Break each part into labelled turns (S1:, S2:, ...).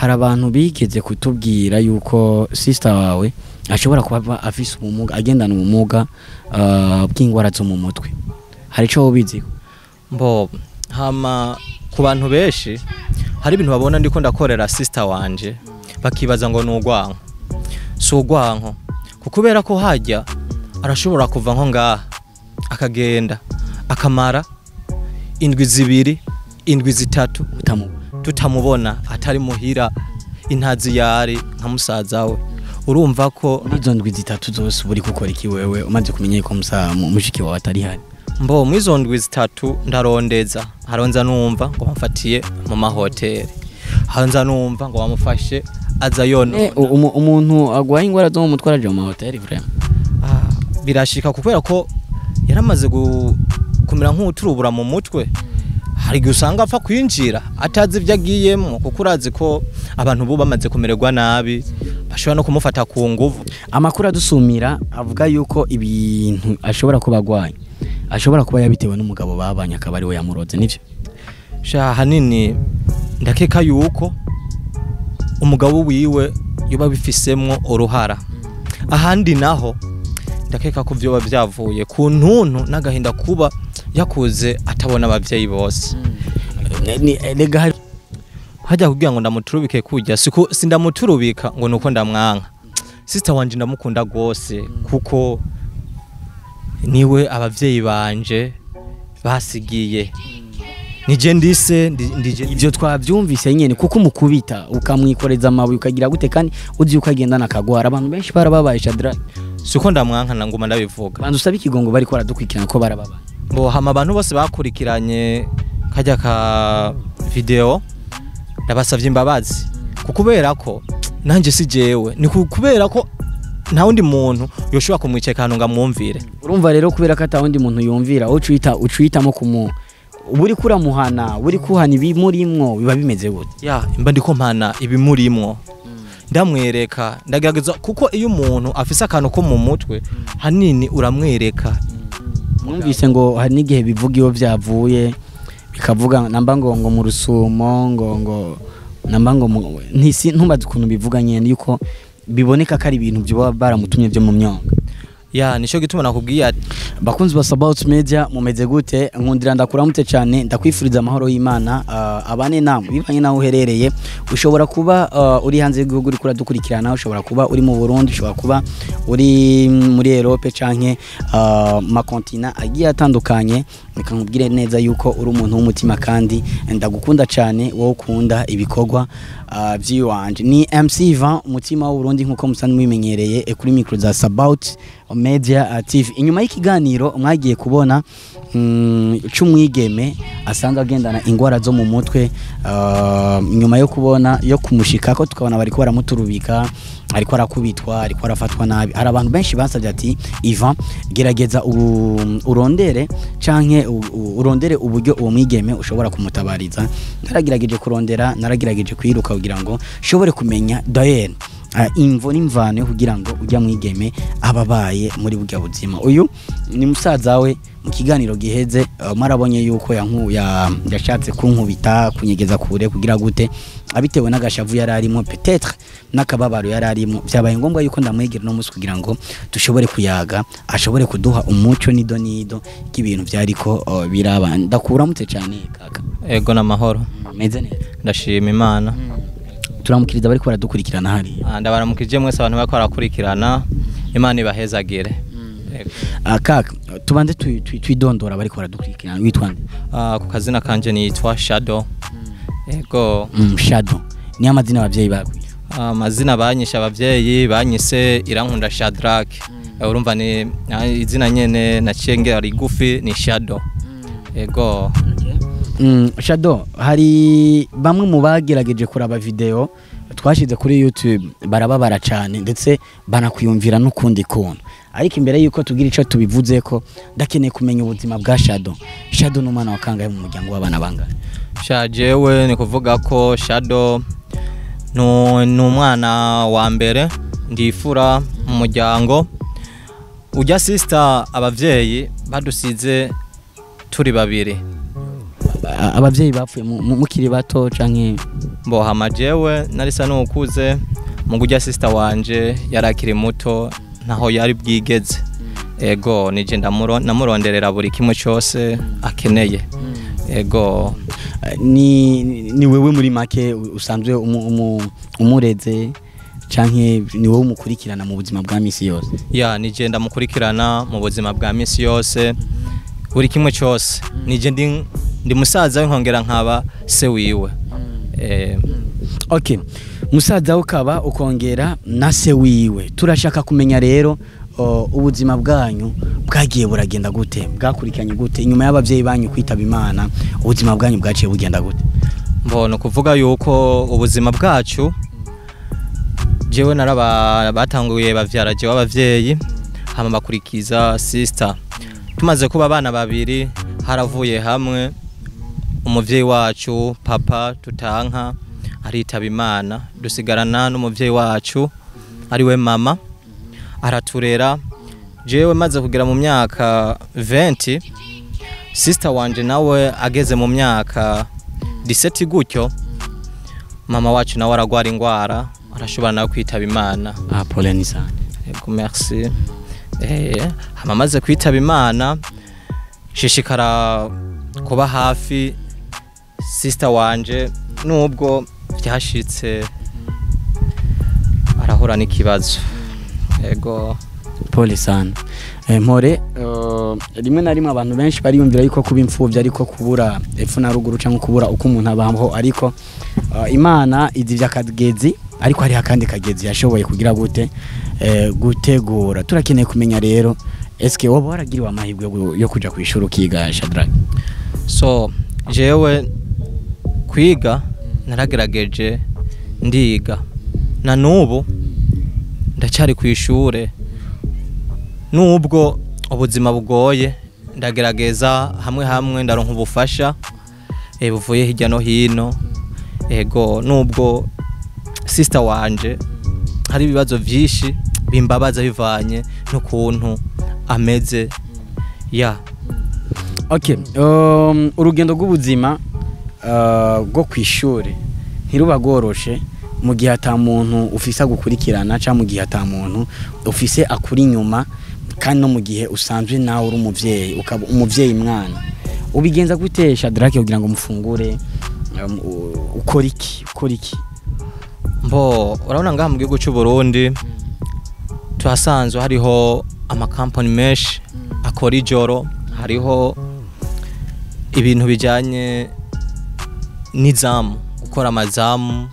S1: hari abantu bigeze kutubwira yuko sister wawe ashobora kuba afise ubumuga agendana ubumuga bw'ingwara zo mu mutwe hari ico ubizi
S2: mbo hama ku bantu benshi hari ibintu babona ndiko ndakorera sister wanje bakibaza ngo n'ugwanko so ugwanko kukubera ko hajya arashobora kuva nko ngaha akagenda akamara indwi zibiri indwi zitatu tutamubona atari muhira intazi yari nka musaza we urumva ko
S1: izo ndwi zitatu zose buri gukora iki wewe umaze kumenya ko mushiki wawe atari hari
S2: mbo mwizo ndwi zitatu ndarondeza haronza numva ngo bamfatiye mu mahoteli hanza numva ngo bamufashe aza yono
S1: umuntu agwaye ingwara zo mu mutwe araje mu mahoteli vraiment
S2: birashika kubera ko yaramaze kumera nk'uturubura mu mutwe hari gusanga apfa kwinjira atazi ibyo agiyemo kuko urazi ko abantu bo bamaze kumererwa nabi bashobora no kumufata ku nguvu
S1: amakuru adusumira avuga yuko ibintu ashobora kuba agwaye ashobora kuba yabitewe n'umugabo babanye akaba ari we yamuroze nivyo
S2: sha hanini ndakeka yuko umugabo wiwe yoba bifisemwo uruhara ahandi naho ndakeka ko vyo bavyavuye ku ntuntu n'agahinda kuba yakuze atabona abavyeyi bose
S1: lega
S2: hajya kugira ngo ndamuturubike kujya sindamuturubika ngo nuko ndamwanka sister wanje ndamukunda gose kuko niwe abavyeyi banje basigiye nije ndije
S1: ivyo twavyumvise nyene kuko umukubita ukamwikoreza amabuye ukagira gute kandi uzi uko agendana akagwara abantu benshi barababaye Shadrack
S2: siko ndamwanka nanguma ndabivuga
S1: bantu usaba ikigongo bari kwaradukurikirana ko barababaye
S2: bo hama abantu bose bakurikiranye kajya ka video ndabasavye imbabazi kukubera ko nanje si jewe ni kubera ko nta wundi muntu yoshobora kumwicekana ngo amwumvire
S1: urumva rero kubera ko ata wundi muntu yumvira ucuyitamo kumu buri kuramuhana buri kuhana ibimurimwo biba bimeze gute
S2: ya imba ndiko mpana ibimurimwo ndamwereka ndagerageza kuko iyo umuntu afise akantu ko mu mutwe hanini uramwereka
S1: mwumvise ngo hari n'igihe bivuga iyo byavuye bikavuga namba ngo mu rusumo ngo namba ngo ntumbaze ukuntu bivuga nyene yuko biboneka ko ari ibintu byo baramutumye byo mu myonga
S2: ya nico gituma nakubwiye ati
S1: bakunzi ba Sabaut Media mumeze gute nkundira ndakuramutse cyane ndakwifuriza amahoro y'Imana abane namwe bivanye naho uherereye ushobora kuba uri hanze y'igihugu uri kuradukurikirana ushobora kuba uri mu Burundi ushobora kuba uri muri Europe canke makontina agiye atandukanye nikangubwire neza yuko uri umuntu w'umutima kandi ndagukunda cyane wowe ukunda ibikorwa by'iwanje ni MC Ivan umutima w'u Burundi nkuko musanzwe mwimenyereye kuri micro za Sabaut Media TV inyuma y'ikiganiro mwagiye kubona cy'umwigeme asanga agendana ingwara zo mu mutwe nyuma yo kubona yo kumushika ko tukabona bari ko baramuturubika ariko arakubitwa ariko arafatwa nabi hari abantu benshi basabye ati Ivan gerageza urondere canke urondere uburyo uwo mwigeme ushobora kumutabariza naragirageje kurondera naragirageje kwiruka kugira ngo shobore kumenya Dayen imvo n'imvano kugira ngo ujya mwigeme ababaye muri burya buzima uyu ni musaza we mu kiganiro giheze marabonye yuko yashatse kunkubita kunyegeza kure kugira gute abitewe n'agashavu yari arimo peut-être n'akababaro yari arimo byabaye ngombwa yuko ndamwegera no musi kugira ngo dushobore kuyaga ashobore kuduha umuco nido k'ibintu byariko biraba ndakuramutse cyane kaka
S2: ego namahoro
S1: meze neza
S2: ndashima Imana
S1: turamukiriza bari baradukurikirana hari
S2: ndabaramukije mwese abantu bari barakurikirana Imana ibahezagire
S1: kaka tubanze twidondora bari baradukurikirana witwa
S2: ku kazina kanje nitwa Shadow ego
S1: Shadow ni amazina abavyeyi bakwi
S2: amazina banyisha abavyeyi banyise Irankunda Shadrack urumva ni izina nyene nacengera rigufi ni Shadow ego
S1: Shadow hari bamwe mu bagerageje kuraba video twashize kuri YouTube barababara cyane ndetse banakwiyumvira n'ukundi kuntu ariko imbere yuko tugira ico tubivuze ko ndakeneye kumenya ubuzima bwa Shadow n'umwana wa kangahe mu muryango w'abana bangana
S2: jewe ni kuvuga ko Shadow ni umwana wa mbere ndifura mu muryango ujya sister abavyeyi badusize turi babiri
S1: abavyeyi bapfuye mukiri bato canke
S2: mbo hama jewe narisa nukuze mu gujya sister wanje yarakiri muto ntaho yari bwigeze ego nije namuronderera buri kimwe cyose akeneye ego
S1: ni wewe muri make usanzwe umureze canke ni wowe umukurikirana mu buzima bwa misi yose?
S2: Ya nije ndamukurikirana mu buzima bwa misi yose buri kimwe cyose nije ndi musaza w'inkongera nkaba se wiwe.
S1: Okay, musaza ukaba ukongera na se wiwe. Turashaka kumenya rero ubuzima bwanyu bwagiye buragenda gute, bwakurikiranye gute inyuma y'abavyeyi banyu kwitaba Imana, ubuzima bwanyu bwaciye bugenda gute?
S2: Mbona kuvuga yuko ubuzima bwacu jewe batanguye bavyara jewe abavyeyi hama bakurikiza sister. Tumaze kuba abana babiri haravuye hamwe umuvyeyi wacu papa tutanka aritaba Imana, dusigarana n'umuvyeyi wacu ari we mama araturera. Jewe maze kugera mu myaka 20 sister wanje nawe ageze mu myaka 17 gutyo mama wacu nawe aragwara ingwara arashobora nawe kwitaba Imana.
S1: Poleni sana.
S2: Yego merci. Hama maze kwitaba Imana shishikara kuba hafi sister wanje nubwo byashitse arahura n'ikibazo. Ego
S1: pole sana. Mpore rimwe na rimwe abantu benshi bariyumvira yuko kuba imfuvyi ariko kubura epfo na ruguru canke kubura uko umuntu abaho, ariko Imana izi vyakagezi ariko hari akandi kagezi yashoboye kugira gute gutegura. Turakeneye kumenya rero eske wowe waragiriwe amahirwe yo kuja kwishura ukiga Shadrack?
S2: So jewe kwiga naragerageje ndiga na nubu ndacyari kwishure, nubwo ubuzima bugoye ndagerageza hamwe ndaronka ubufasha buvuye hirya no hino. Ego nubwo sister wanje hari ibibazo vyinshi bimbabaza bivanye n'ukuntu ameze. Ya
S1: okay, urugendo rw'ubuzima bwo kwishure ntiruba goroshe mu gihe ata muntu ufise gukurikirana cyangwa mu gihe ata muntu ufise akuri inyuma, kandi no mu gihe usanzwe nawe uri umuvyeyi ukaba umuvyeyi mwana. Ubigenza gute Shadrack kugira ngo mufungure ukora iki?
S2: Mbo urabona ngaha mu gihugu cy'u Burundi tuhasanzwe hariho amakampani menshi akora ijoro, hariho ibintu bijanye n'izamu, gukora amazamu.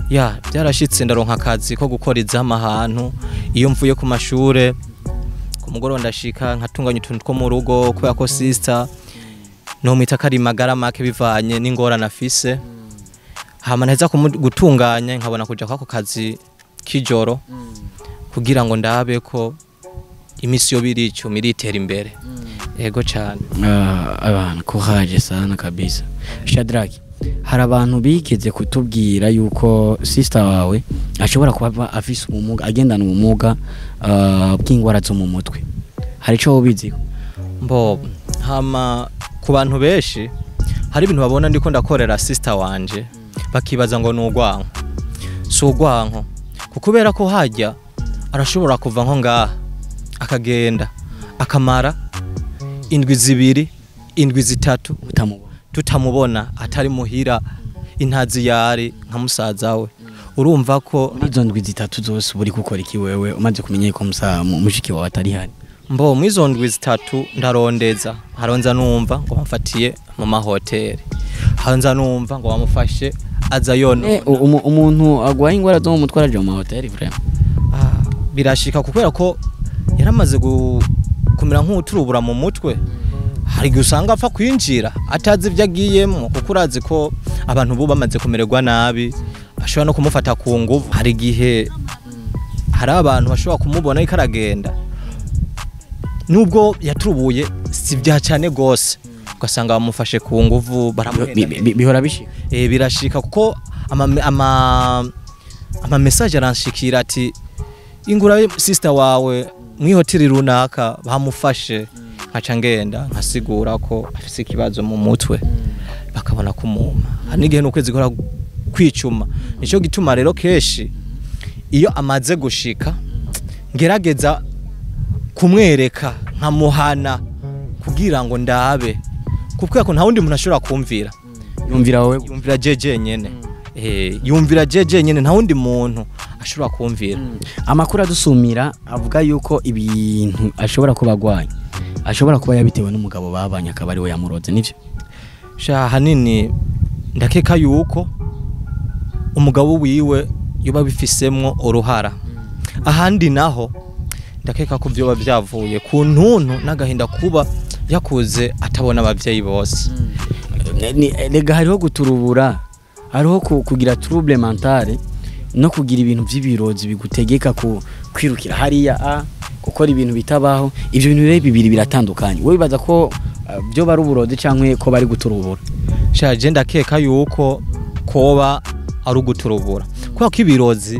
S2: Ya byarashitse ndaronka akazi ko gukora izamu ahantu iyo mvuye ku mashure ku mugoroba ndashika nkatunganya utuntu two mu rugo kubera ko sister no mwita kari magara make bivanye n'ingorane afise. Hama naheza gutunganya nkabona kuja kwako kazi kijoro kugira ngo ndabe ko imisi yo birico miritera imbere. Ego cyane.
S1: Abantu courage sana kabisa. Shadrack, hari abantu bigeze kutubwira yuko sister wawe ashobora kuba afise ubumuga, agendana ubumuga bw'ingwara zo mu mutwe. Hari ico ubizi?
S2: Mbo hama ku bantu benshi hari ibintu babona ndiko ndakorera sister wanje bakibaza ngo n'ugwanko. So ugwanko kukubera ko hajya arashobora kuva nko ngaha akagenda akamara indwi zibiri indwi zitatu tutamubona atari muhira intazi yari nka musaza we. Urumva ko
S1: izo ndwi zitatu zose buri gukora iki wewe umaze kumenya ko mushiki wawe atari hari?
S2: Mbo mwizo ndwi zitatu ndarondeza, haronza numva ngo bamfatiye mu mahoteli, haronza numva ngo bamufashe aza yono.
S1: Umuntu agwaye ingwara zo mu mutwe araje mu mahoteli vraiment?
S2: Birashika kubera ko yaramaze kumira nk'uturubura mu mutwe. Hari gusanga apfa kwinjira atazi ivyo agiyemo, kuko urazi ko abantu bo bamaze kumererwa nabi bashobora no kumufata ku nguvu. Hari gihe hari abantu bashobora kumubona ikaragenda nubwo yaturubuye si bya cyane gose, ugasanga bamufashe ku nguvu
S1: bihora bishika.
S2: Birashika kuko ama message aranshikira ati ingura sister wawe mwihoteli runaka bamufashe, nkaca ngenda nkasigura ko afise ikibazo mu mutwe. bakabona kumuma hari n'igihe n'ukwezi gora kwicuma nico gituma rero keshi iyo amaze gushika ngerageza kumwereka nkamuhana kugira ngo ndabe kuko nta wundi muntu ashobora kumvira
S1: yumvira wowe
S2: yumvira jeje nyene yumvira jeje nyene nta wundi muntu ashobora kumvira
S1: amakuru adusumira avuga yuko ibintu ashobora kuba agwanya ashobora kuba yabitewe n'umugabo babanye akaba ari we yamuroze nivyo
S2: sha hanini ndakeka yuko umugabo wiwe yoba bifisemwo uruhara ahandi naho ndakeka ko byoba byavuye ku ntuntu n'agahinda kuba yakuze atabona abavyeyi bose
S1: lega hariho guturubura hariho kugira trouble mentale no kugira ibintu by'ibirozi bigutegeka kwirukira hariya gukora ibintu bitabaho ivyo bintu rero bibiri biratandukanye wowe bibaza ko byo bari uburozi cankwe ko bari guturubura
S2: shaje ndakeka yuko koba ari uguturubura kubera ko ibirozi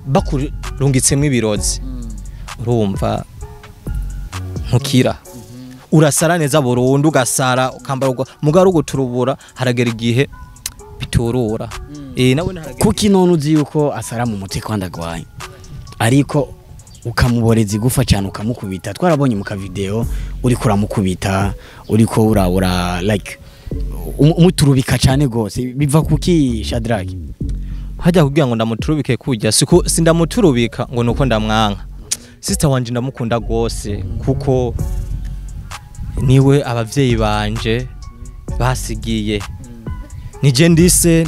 S2: bakurungitsemo ibirozi urumva ntukira urasara neza burundu ugasara ukambara mugaro guturubura haragera igihe biturura nawe
S1: kuki none uzi yuko asara mu muti kwandagwaye ariko ukamuboreza igufa cyane ukamukubita twarabonye mu ka video uri kuramukubita uriko urabura like umuturubika cyane gose biva kuki Shadrack
S2: hajya kugira ngo ndamuturubike kujya sindamuturubika ngo nuko ndamwanka sister wanje ndamukunda gose kuko niwe abavyeyi banje basigiye nije ndise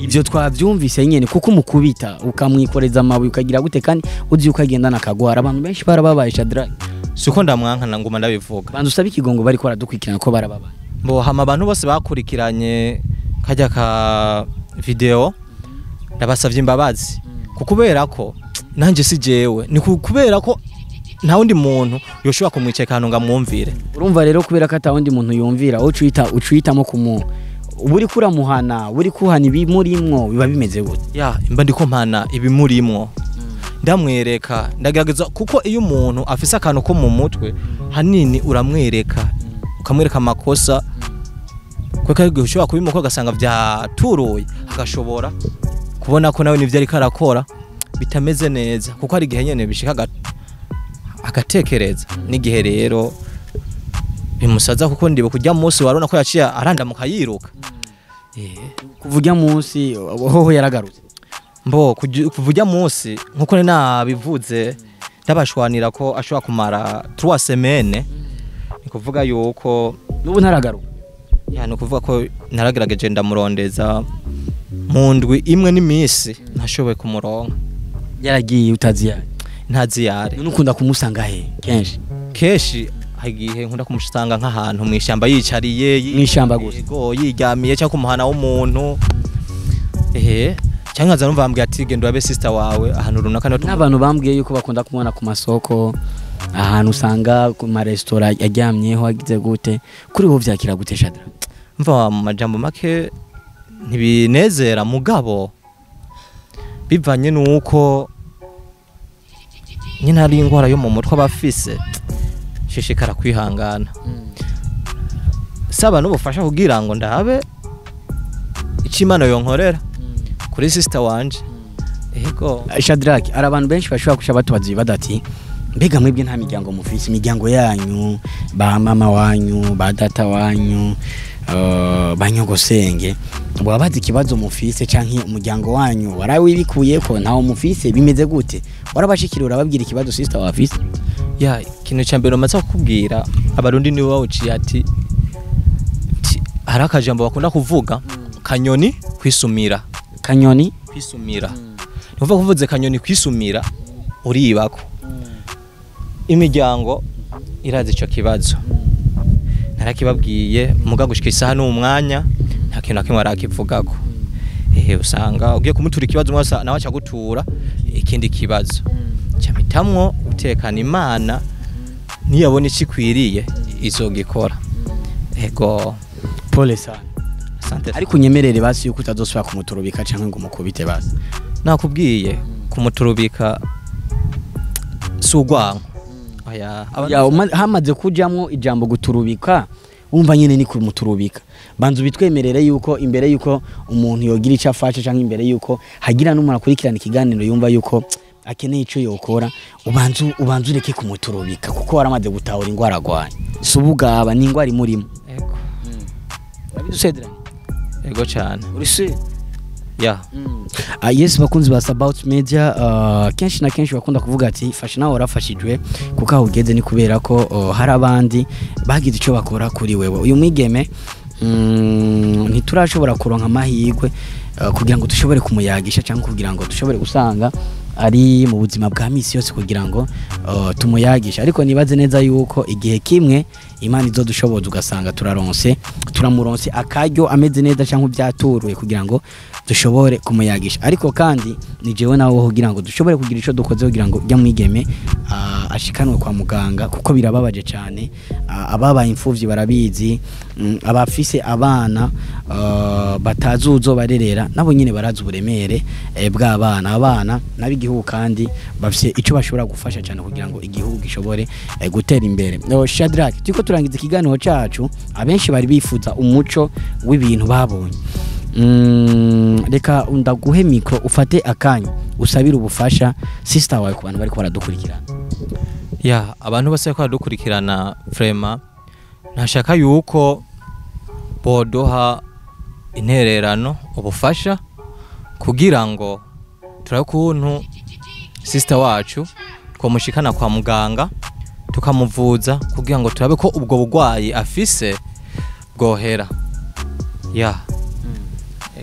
S1: ivyo twavyumvise nyene kuko umukubita ukamwikoreza amabuye ukagira gute kandi uzi ukagenda nakagwara abantu benshi barababaye Shadrack
S2: siko ndamwanka nanguma ndabivuga
S1: bantu usaba ikigongo bari kora dukwikirana ko barababaye
S2: mbo hama abantu bose bakurikiranye kajya ka video ndabasavye imbabazi kukubera ko nanje si jewe ni kubera ko nta wundi muntu yoshobora kumwiceka hano ngamwumvire
S1: urumva rero kubera ko ata wundi muntu yumvira ucuyitamo buri kuramuhana buri kuhana ibimurimwo biba bimeze gute
S2: imba ndiko mpana ibimurimwo ndamwereka ndagerageza kuko iyo umuntu afise akantu ko mu mutwe hanini uramwereka ukamwereka amakosa kuko ari ushobora kubimukora gasanga vyaturuye agashobora kubona ko nawe nivyo ariko arakora bitameze neza kuko ari gihe nyene bishika agatekereza n'igihe rero bimusaza kuko ndibe kujya munsi warona ko yaciye arandamuka yiruka
S1: kuvujya munsi hoho yaragarutse
S2: mbo kuvujya munsi nkuko nabivuze ndabashwanira ko ashobora kumara 3 semaines ni kuvuga yuko
S1: nubu ntaragaruka
S2: ni kuvuga ko naragerageje ndamurondeza mu ndwi imwe n'imisi ntashoboye kumuronka
S1: yaragiye utaziyare
S2: ntaziyare
S1: nukunda kumusanga he
S2: keshi hagiye nkunda kumusanga nk'ahantu mwishamba yicariye
S1: mwishamba gusa
S2: yiryamiye cyangwa kumuhana w'umuntu cyangwa nza numva bambwiye ati genda urabe sister wawe ahantu runaka
S1: n'abantu bambwiye yuko bakunda kumubona ku masoko ahantu usanga ku ma restaurant yaryamyeho agize gute kuri bo vyakira gute Shadrack
S2: mva mu majambo make ntibinezera mugabo bivanye nuko nyine hari ingwara yo mu mutwe abafise shishikara kwihangana saba n'ubufasha kugira ngo ndabe ikimana yonkorera kuri sister wanje ego
S1: Shadrack ari abantu benshi bashobora kusha batubazi badati mbega mwebwe nta miryango mufise imiryango yanyu ba mama wanyu ba data wanyu banyogosenge wabazi ikibazo mufise canke umuryango wanyu warawibikuye ko ntawo mufise bimeze gute warabashikira urababwira ikibazo sister wafise
S2: ikintu cyambere maze kukubwira abarundi niwe wawuciye ati haraka jambo bakunda kuvuga kanyoni kwisumira nuvuga kuvuze kanyoni kwisumira uribako imiryango irazi ico kibazo narakibabwiye muga gushika isaha n'umwanya nta kintu nakimwe arakivugako usanga ugiye kumutura ikibazo mwasa nawe acagutura ikindi kibazo cyamitamwo utekana Imana niyabona ikikwiriye izogikora ego
S1: pole sana
S2: asante
S1: ariko unyemerere basi yuko utazosubira kumuturubika canke ngo mukubite basi
S2: nakubwiye kumuturubika sugwanko
S1: hamaze kujamwo ijambo guturubika wumva nyene ni kumuturubika banza ubitwemerere yuko imbere yuko umuntu yogira ico afasha canke imbere yuko hagira n'umuntu akurikirana ikiganiro yumva yuko akeneye ico yokora ubanza ureke kumuturubika kuko waramaze gutahura ingwara agwaye subugaba ni ingwara imurimo
S2: ego
S1: abidusediranye
S2: ego cyane
S1: urisi
S2: ya
S1: yes bakunzi ba About Media kenshi na kenshi bakunda kuvuga ati fasha nawe warafashijwe kuko aho ugeze ni kubera ko hari abandi bagize ico bakora kuri wewe uyu mwigeme ntiturashobora kuronka amahirwe kugira ngo dushobore kumuyagisha cyangwa kugira ngo dushobore gusanga ari mu buzima bwa misi yose kugira ngo tumuyagisha ariko nibaze neza yuko igihe kimwe Imana izo dushoboza ugasanga turamuronse akaryo ameze neza cyangwa byaturuye kugira ngo dushobore kumuyagisha ariko kandi ni jewe nawe kugira ngo dushobore kugira ico dukoze kugira ngo ujya mwigeme ashikanwe kwa muganga kuko birababaje cyane ababaye imfuvyi barabizi abafise abana batazuzo barerera nabo nyine barazi uburemere bw'abana abana nabigihugu kandi bafise ico bashobora gufasha cyane kugira ngo igihugu gishobore gutera imbere Shadrack tiko turangiza ikiganiro cacu abenshi bari bifuza umuco w'ibintu babonye reka ndaguhe mikro ufate akanya usabira ubufasha sister wawe ku bantu bari ko baradukurikirana
S2: ya abantu bose ko baradukurikirana vraiment ntashaka yuko bodoha intererano ubufasha kugira ngo turabe kuntu sister wacu ko mushikana kwa muganga tukamuvuza kugira ngo turabe ko ubwo bugwayi afise bwohera ya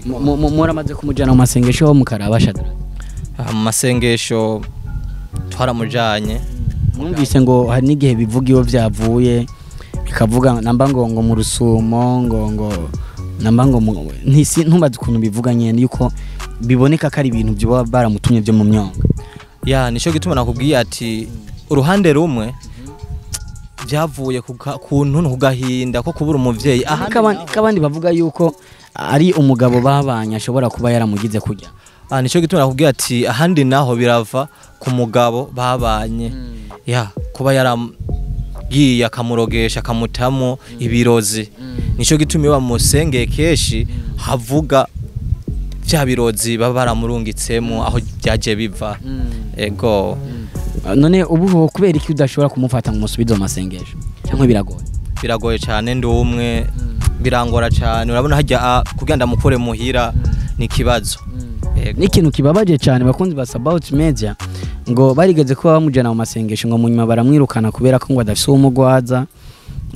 S1: muramaze kumujana mu masengesho mukaraba Shadrack
S2: mu masengesho twaramujanye
S1: mwumvise ngo hari n'igihe bivuga iyo byavuye bikavuga namba ngo mu rusumo ngo namba ngo ntubaze ukuntu bivuga nyene yuko biboneka ko ari ibintu byo baramutumye byo mu myonga
S2: ya nico gituma nakubwiye ati uruhande rumwe byavuye kuntu kugahinda ko kubura umuvyeyi
S1: kabandi bavuga yuko ari umugabo babanye ashobora kuba yaramugize kujya
S2: nico gituma nakubwiye ati ahandi naho birava ku mugabo babanye ya kuba yaragiye akamurogesha akamutamo ibirozi nico gituma iyo bamusengeye keshi havuga vya birozi baba baramurungitsemo aho byaje biva ego
S1: none ubu kubera iki udashobora kumufata ngo musubize mu masengesho cyangwa
S2: biragoye cyane ndumwe birangora cyane urabona hajya kugira ndamukore muhira ni kibazo
S1: n'ikintu kibabaje cyane bakunzi ba About Media ngo barigeze kuba bamujana mu masengesho ngo munyuma baramwirukana kubera ko ngo adafise umugwaza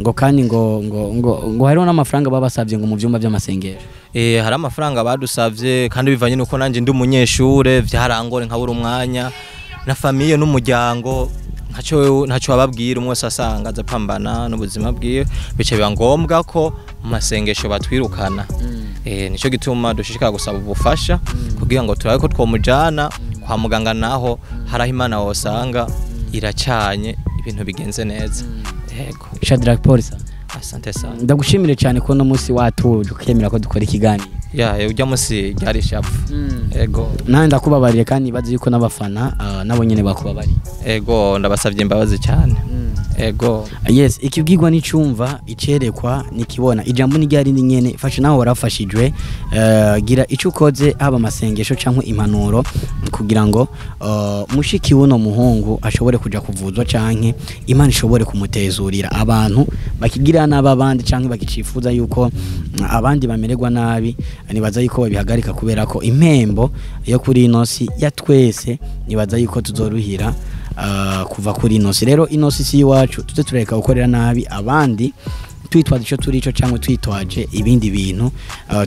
S1: ngo kandi ngo hariho n'amafaranga babasavye ngo mu vyumba by'amasengesho
S2: hari amafaranga badusavye kandi bivanye nuko nanje ndi umunyeshure vyarangore nkabura umwanya na famille n'umuryango ntaco bababwira umwe sasanga azapambana n'ubuzima bwiwe bice biba ngombwa ko mu masengesho batwirukana nico gituma dushishikara gusaba ubufasha kugira ngo turabe ko twomujana kwa muganga naho haraho Imana wosanga iracanye ibintu bigenze neza yego
S1: Shadrack Polisa
S2: asante sana
S1: ndagushimire cyane ko no munsi watuje ukemera ko dukora ikiganiro
S2: ujya munsi ryari shafu ego
S1: nandi ndakubabarire kandi bazi yuko n'abafana nabo nyene bakubabariye
S2: ego ndabasavye imbabazi cyane ego
S1: yes ikibwirwa n'icumva icerekwa nikibona ijambo ni ryari nyene fasha naho warafashijwe gira ico ukoze haba masengesho cyangwa impanuro kugira ngo mushiki wuno muhungu ashobore kuja kuvuzwa canke Imana ishobore kumutezurira abantu bakigira n'ababandi canke bakicifuza yuko abandi bamererwa nabi nibaza yuko babihagarika kubera ko impembo yo kuri inosi ya twese nibaza yuko tuzoruhira kuva kuri inosi rero inosi si iwacu tuze tureka gukorera nabi abandi twitwaje ico turi ico cyangwa twitwaje ibindi bintu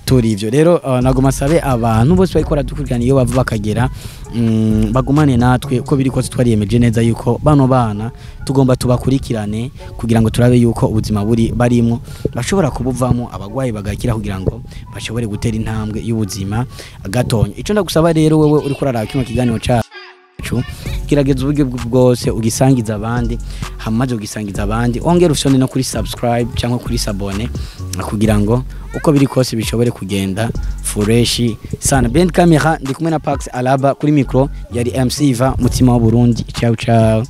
S1: turi ivyo rero nago masabe abantu bose barikora dukurikirana iyo bava bakagera bagumane natwe uko biri kose twariyemeje neza yuko bano bana tugomba tubakurikirane kugira ngo turabe yuko ubuzima buri barimo bashobora kubuvamo abagwayi bagakira kugira ngo bashobore gutera intambwe y'ubuzima gatonyo ico ndagusaba rero wewe uri kurara kino kiganiro ca kirageza uburyo bwose ugisangiza abandi hamaze ugisangiza abandi ongera ufyonde no kuri subscribe cyangwa kuri sabone kugira ngo uko biri kose bishobore kugenda fureshi sana behind camera ndi kumwe na Pax Alaba kuri micro yari MC Iva mutima wa Burundi ciao ciao